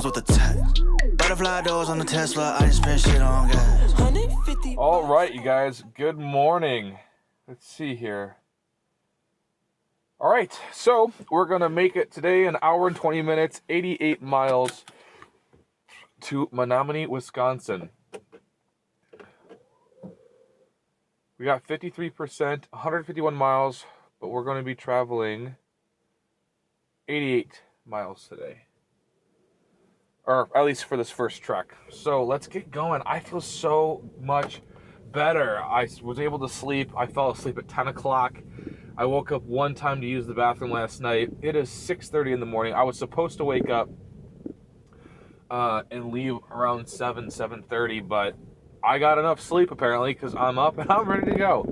with the tech. Butterfly doors on the Tesla, I just spent shit on gas. 150. All right, you guys, good morning. Let's see here. All right, so we're going to make it today an hour and 20 minutes, 88 miles to Menominee, Wisconsin. We got 53%, 151 miles, but we're going to be traveling 88 miles today. Or at least for this first trek. So let's get going. I feel so much better. I was able to sleep. I fell asleep at 10 o'clock. I woke up one time to use the bathroom last night. It is 6:30 in the morning. I was supposed to wake up and leave around 7:30, but I got enough sleep apparently because I'm up and I'm ready to go.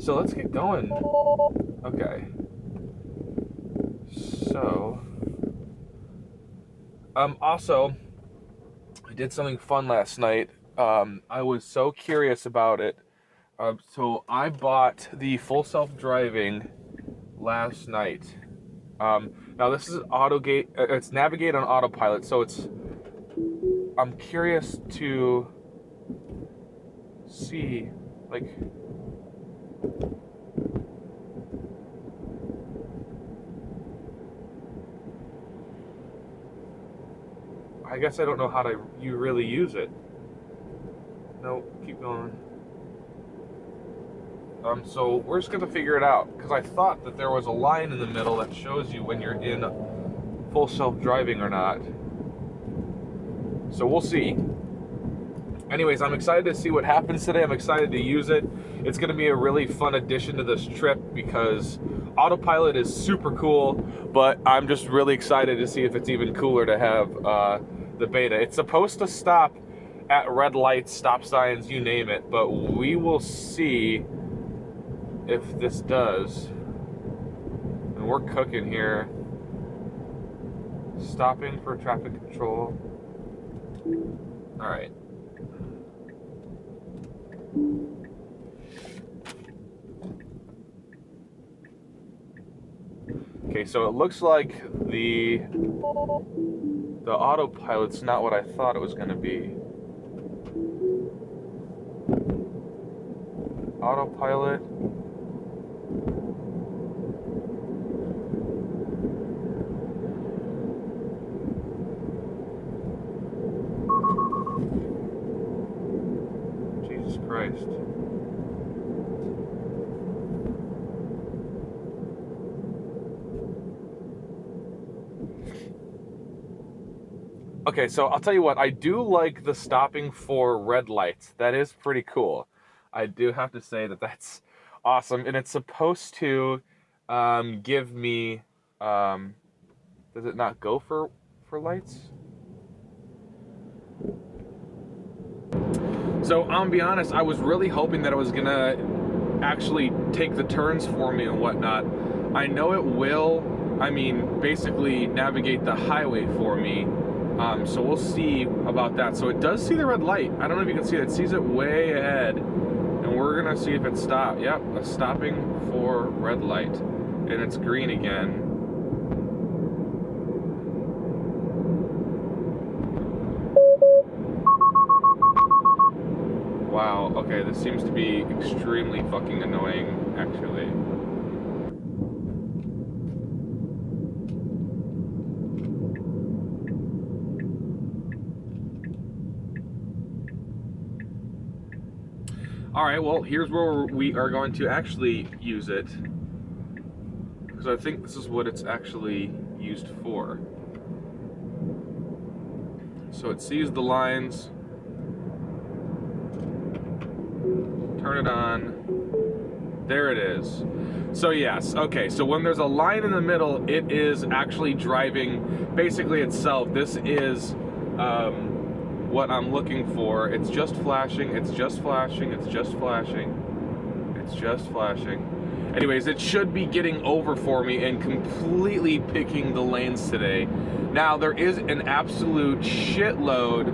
So let's get going. Okay. So, also, I did something fun last night. I was so curious about it. So I bought the full self-driving last night. Now this is it's navigate on autopilot, so I'm curious to see, like, I guess I don't know how you really use it. No, keep going. So we're just gonna figure it out, because I thought that there was a line in the middle that shows you when you're in full self-driving or not. So we'll see. Anyways, I'm excited to see what happens today. I'm excited to use it. It's gonna be a really fun addition to this trip because autopilot is super cool, but I'm just really excited to see if it's even cooler to have the beta. It's supposed to stop at red lights, stop signs, you name it, but we will see if this does. And we're cooking here. Stopping for traffic control. All right. Okay, so it looks like the autopilot's not what I thought it was going to be. Autopilot. Jesus Christ. Okay, so I'll tell you what, I do like the stopping for red lights. That is pretty cool. I do have to say that that's awesome. And it's supposed to give me, does it not go for lights? So I'll be honest, I was really hoping that it was gonna actually take the turns for me and whatnot. I know it will, basically navigate the highway for me. So we'll see about that. So it does see the red light. I don't know if you can see it. It sees it way ahead. And we're gonna see if it stops. Yep, stopping for red light. And it's green again. Wow, okay, this seems to be extremely fucking annoying, actually. All right, well, here's where we are going to actually use it, because I think this is what it's actually used for. So it sees the lines, turn it on, there it is. So yes, okay, so when there's a line in the middle, it is actually driving basically itself. This is what I'm looking for. It's just flashing, it's just flashing, it's just flashing, it's just flashing. Anyways, it should be getting over for me and completely picking the lanes today. Now, there is an absolute shitload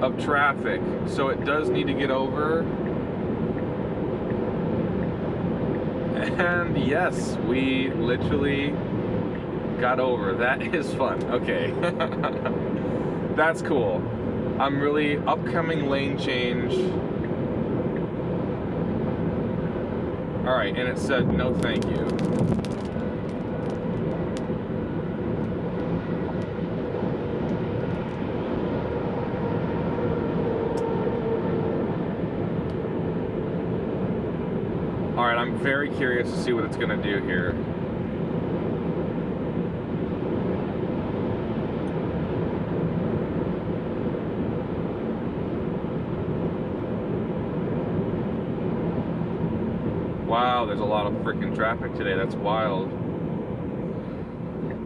of traffic, so it does need to get over. And yes, we literally got over. That is fun. Okay. That's cool. I'm really upcoming lane change. All right, and it said no thank you. All right, I'm very curious to see what it's gonna do here. Wow, there's a lot of freaking traffic today. That's wild.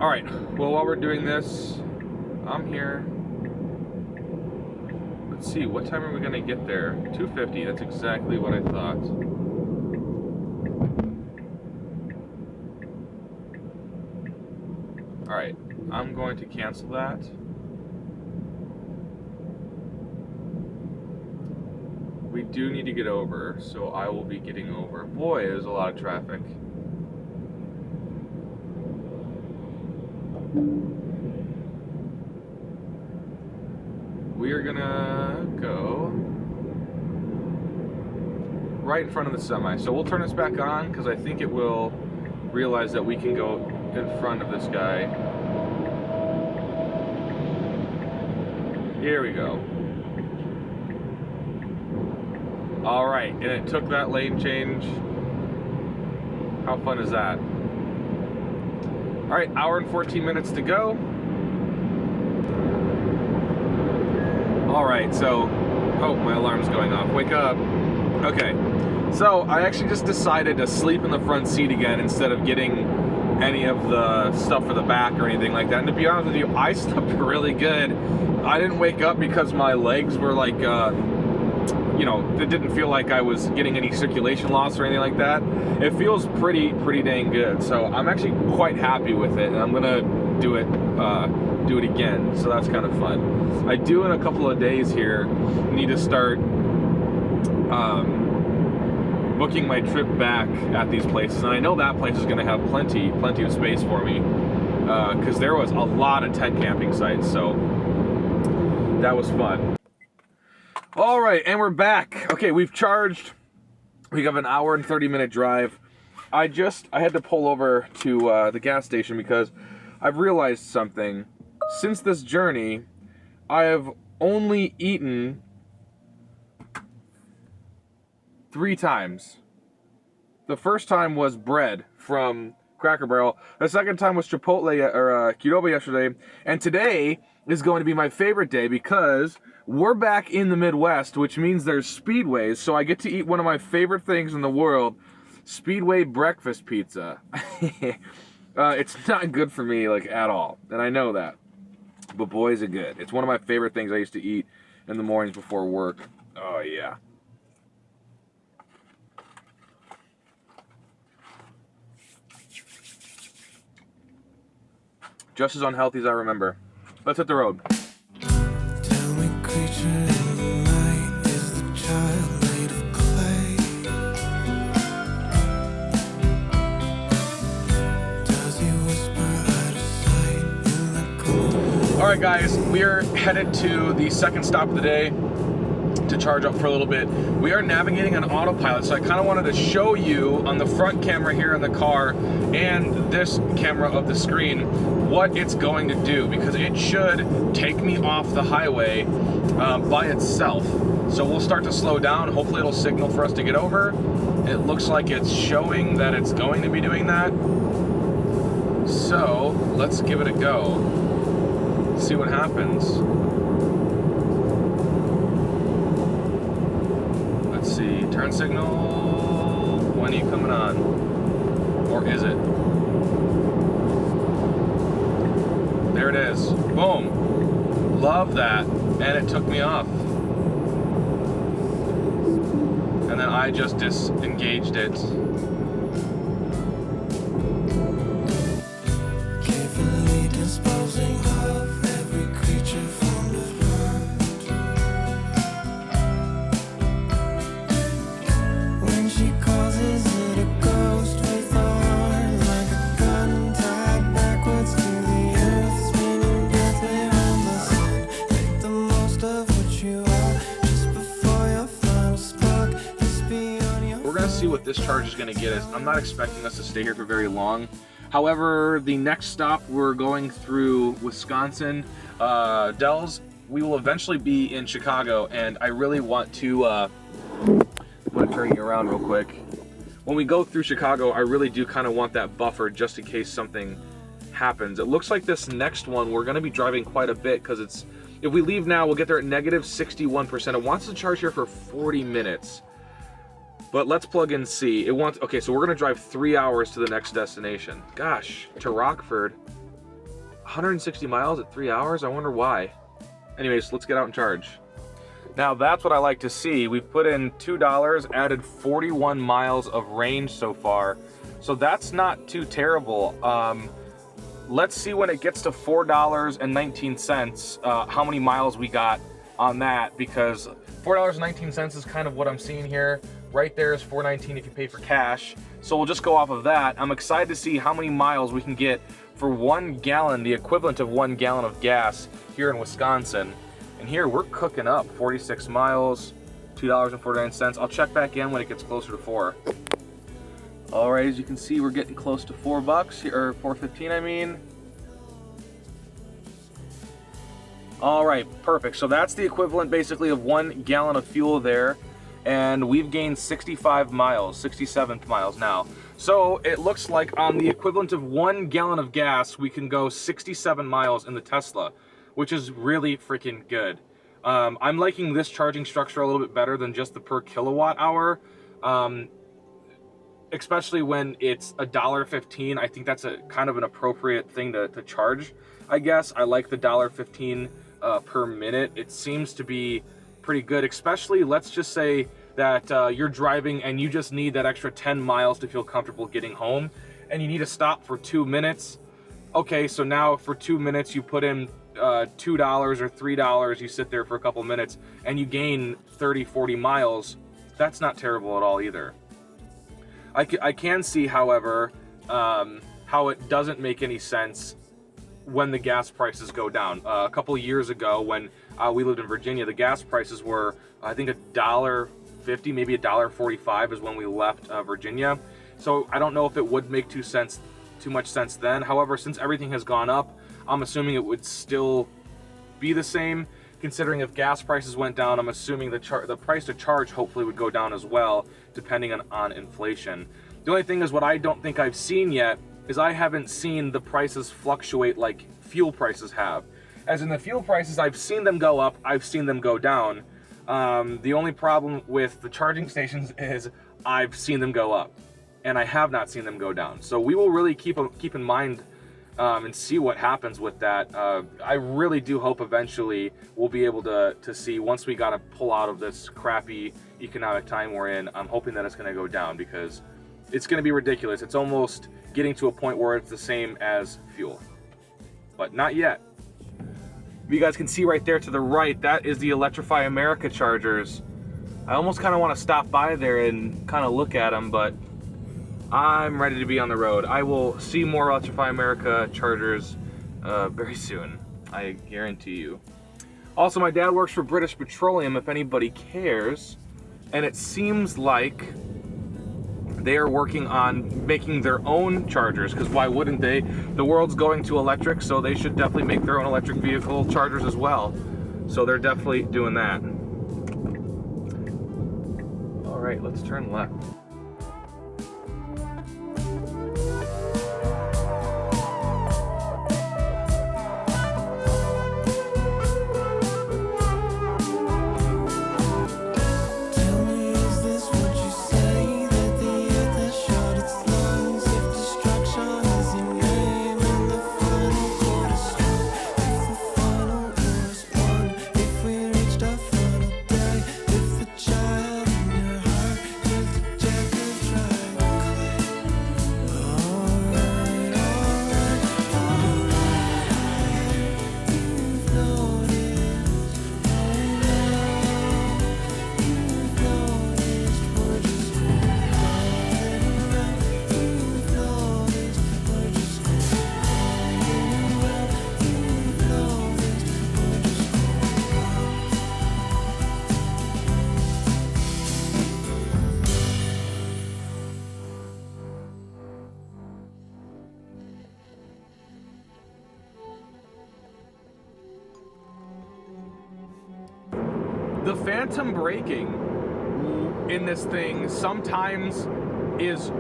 All right, well, while we're doing this, I'm here. Let's see, what time are we gonna get there? 2:50, that's exactly what I thought. All right, I'm going to cancel that. We do need to get over, so I will be getting over. Boy, there's a lot of traffic. We are gonna go right in front of the semi. So we'll turn this back on because I think it will realize that we can go in front of this guy. Here we go. All right, and it took that lane change. How fun is that? All right, hour and 14 minutes to go. All right, so, oh, my alarm's going off. Wake up. Okay, so I actually just decided to sleep in the front seat again instead of getting any of the stuff for the back or anything like that. And to be honest with you, I slept really good. I didn't wake up because my legs were like, you know, it didn't feel like I was getting any circulation loss or anything like that. It feels pretty dang good. So I'm actually quite happy with it, and I'm gonna do it again. So that's kind of fun. I do in a couple of days here need to start booking my trip back at these places, and I know that place is gonna have plenty of space for me because there was a lot of tent camping sites. So that was fun. All right, and we're back. Okay, we've charged. We have an hour and 30-minute drive. I had to pull over to the gas station because I've realized something. Since this journey, I have only eaten 3 times. The first time was bread from Cracker Barrel. The second time was Chipotle or Qdoba yesterday. And today is going to be my favorite day because we're back in the Midwest, which means there's Speedways, so I get to eat one of my favorite things in the world, Speedway breakfast pizza. It's not good for me, like, at all, and I know that, but boy, is it good. It's one of my favorite things I used to eat in the mornings before work. Oh, yeah. Just as unhealthy as I remember. Let's hit the road. All right, guys, we are headed to the second stop of the day to charge up for a little bit. We are navigating on autopilot, so I kind of wanted to show you on the front camera here in the car and this camera of the screen what it's going to do, because it should take me off the highway by itself. So we'll start to slow down. Hopefully it'll signal for us to get over. It looks like it's showing that it's going to be doing that. So let's give it a go. See what happens. Let's see, turn signal. When are you coming on? Or is it? There it is. Boom. Love that. And it took me off. And then I just disengaged it. see what this charge is going to get us. I'm not expecting us to stay here for very long. However, the next stop, we're going through Wisconsin Dells. We will eventually be in Chicago, and I really want to, I'm going to turn you around real quick. When we go through Chicago, I really do kind of want that buffer just in case something happens. It looks like this next one, we're going to be driving quite a bit because it's, if we leave now, we'll get there at negative 61%. It wants to charge here for 40 minutes. But let's plug in C. It wants, okay, so we're gonna drive 3 hours to the next destination. Gosh, to Rockford, 160 miles at 3 hours? I wonder why. Anyways, let's get out and charge. Now that's what I like to see. We've put in $2, added 41 miles of range so far. So that's not too terrible. Let's see when it gets to $4.19, how many miles we got on that, because $4.19 is kind of what I'm seeing here. Right there is $4.19 if you pay for cash. So we'll just go off of that. I'm excited to see how many miles we can get for 1 gallon, the equivalent of 1 gallon of gas here in Wisconsin. And here we're cooking up 46 miles, $2.49. I'll check back in when it gets closer to 4. All right, as you can see, we're getting close to $4 here, or $4.15, I mean. All right, perfect. So that's the equivalent basically of 1 gallon of fuel there. And we've gained 65 miles, 67 miles now. So it looks like on the equivalent of 1 gallon of gas, we can go 67 miles in the Tesla, which is really freaking good. I'm liking this charging structure a little bit better than just the per kilowatt hour, especially when it's $1.15. I think that's a kind of an appropriate thing to charge, I guess. I like the $1.15 per minute. It seems to be pretty good, especially, let's just say that you're driving and you just need that extra 10 miles to feel comfortable getting home, and you need to stop for 2 minutes. Okay, so now for 2 minutes you put in $2 or $3, you sit there for a couple minutes and you gain 30-40 miles. That's not terrible at all either. I can see, however, how it doesn't make any sense when the gas prices go down. A couple of years ago when we lived in Virginia, the gas prices were, I think, $1.50, maybe $1.45 is when we left Virginia. So I don't know if it would make too much sense then. However, since everything has gone up, I'm assuming it would still be the same. Considering if gas prices went down, I'm assuming the price to charge hopefully would go down as well, depending on inflation. The only thing is, what I don't think I've seen yet is I haven't seen the prices fluctuate like fuel prices have. As in, the fuel prices, I've seen them go up, I've seen them go down. The only problem with the charging stations is I've seen them go up, and I have not seen them go down. So we will really keep in mind and see what happens with that. I really do hope eventually we'll be able to see, once we gotta pull out of this crappy economic time we're in, I'm hoping that it's gonna go down, because it's gonna be ridiculous. It's almost getting to a point where it's the same as fuel, but not yet. You guys can see right there to the right, that is the Electrify America chargers. I almost kind of want to stop by there and kind of look at them, but I'm ready to be on the road. I will see more Electrify America chargers very soon, I guarantee you. Also, my dad works for British Petroleum, if anybody cares, and it seems like they are working on making their own chargers, because why wouldn't they? The world's going to electric, so they should definitely make their own electric vehicle chargers as well. So they're definitely doing that. All right, let's turn left. The phantom braking in this thing sometimes is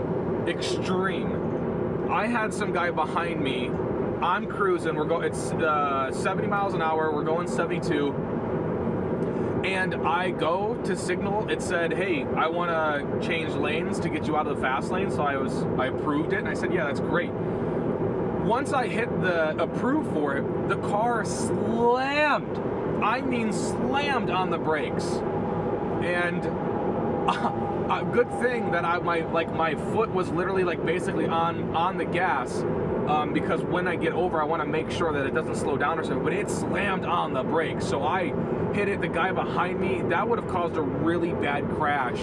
extreme. I had some guy behind me. I'm cruising. It's 70 miles an hour. We're going 72. And I go to signal. It said, "Hey, I want to change lanes to get you out of the fast lane." So I approved it, and I said, "Yeah, that's great." Once I hit the approve for it, the car slammed. I mean, slammed on the brakes. And a good thing that my foot was literally like basically on the gas, because when I get over, I want to make sure that it doesn't slow down or something. But it slammed on the brakes, so I hit it. The guy behind me, that would have caused a really bad crash.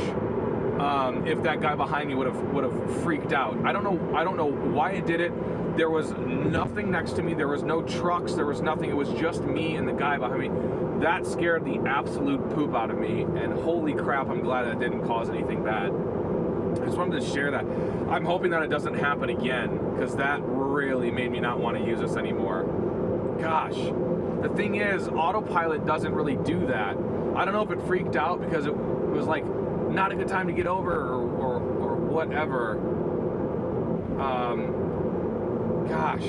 If that guy behind me would have freaked out. I don't know why it did it. There was nothing next to me. There was no trucks. There was nothing. It was just me and the guy behind me. That scared the absolute poop out of me. And holy crap, I'm glad that didn't cause anything bad. I just wanted to share that. I'm hoping that it doesn't happen again, because that really made me not want to use this anymore. Gosh, the thing is, autopilot doesn't really do that. I don't know if it freaked out because it was like not a good time to get over or whatever. Gosh,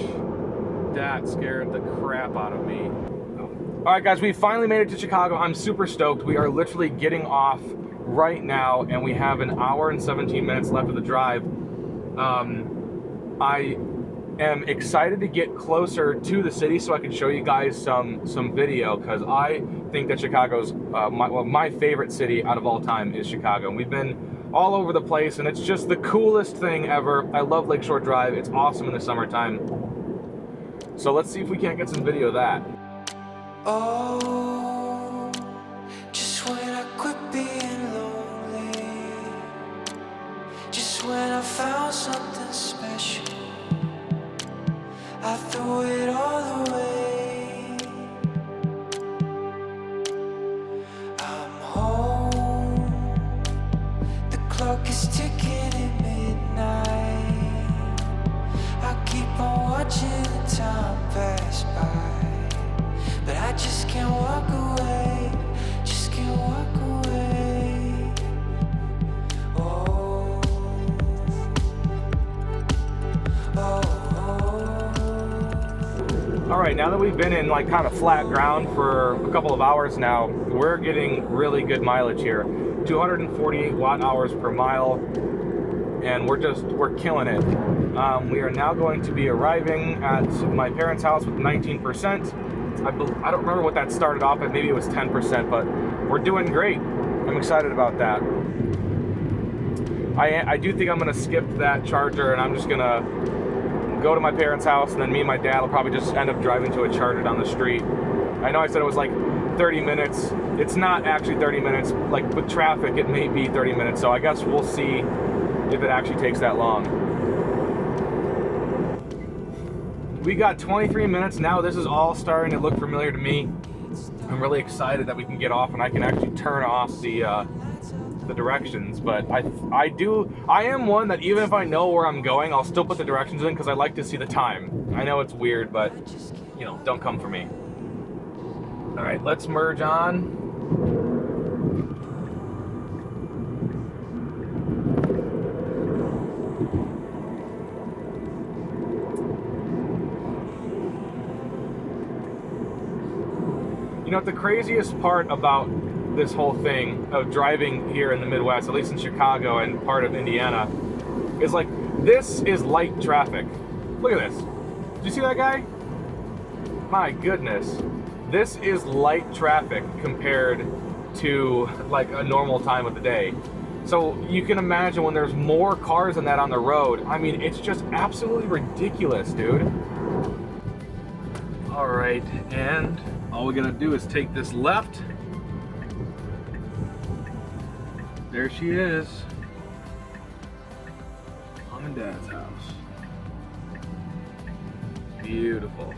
that scared the crap out of me. All right, guys, we finally made it to Chicago. I'm super stoked. We are literally getting off right now, and we have an hour and 17 minutes left of the drive. I am excited to get closer to the city so I can show you guys some video, because I think that Chicago's my favorite city out of all time is Chicago. And we've been all over the place, and it's just the coolest thing ever. I love Lakeshore Drive. It's awesome in the summertime. So let's see if we can't get some video of that. Oh, just when I quit being lonely, just when I found something special, I threw it all away. I'm home, the clock is ticking at midnight. I keep on watching the time pass by, but I just can't walk away, just can't walk away. Oh, oh, oh. All right, now that we've been in like kind of flat ground for a couple of hours now, we're getting really good mileage here. 248 watt-hours per mile, and we're killing it. We are now going to be arriving at my parents' house with 19%. I don't remember what that started off at. Maybe it was 10%, but we're doing great. I'm excited about that. I do think I'm going to skip that charger, and I'm just going to go to my parents' house, and then me and my dad will probably just end up driving to a charger down the street. I know I said it was like 30 minutes. It's not actually 30 minutes. Like with traffic, it may be 30 minutes, so I guess we'll see if it actually takes that long. We got 23 minutes now. This is all starting to look familiar to me. I'm really excited that we can get off and I can actually turn off the directions. But I am one that even if I know where I'm going, I'll still put the directions in because I like to see the time. I know it's weird, but you know, don't come for me. All right, let's merge on. You know what the craziest part about this whole thing of driving here in the Midwest, at least in Chicago and part of Indiana, is like, this is light traffic. Look at this. Did you see that guy? My goodness. This is light traffic compared to like a normal time of the day. So you can imagine when there's more cars than that on the road. I mean, it's just absolutely ridiculous, dude. All right, and all we gotta do is take this left. There she is. Mom and Dad's house. Beautiful.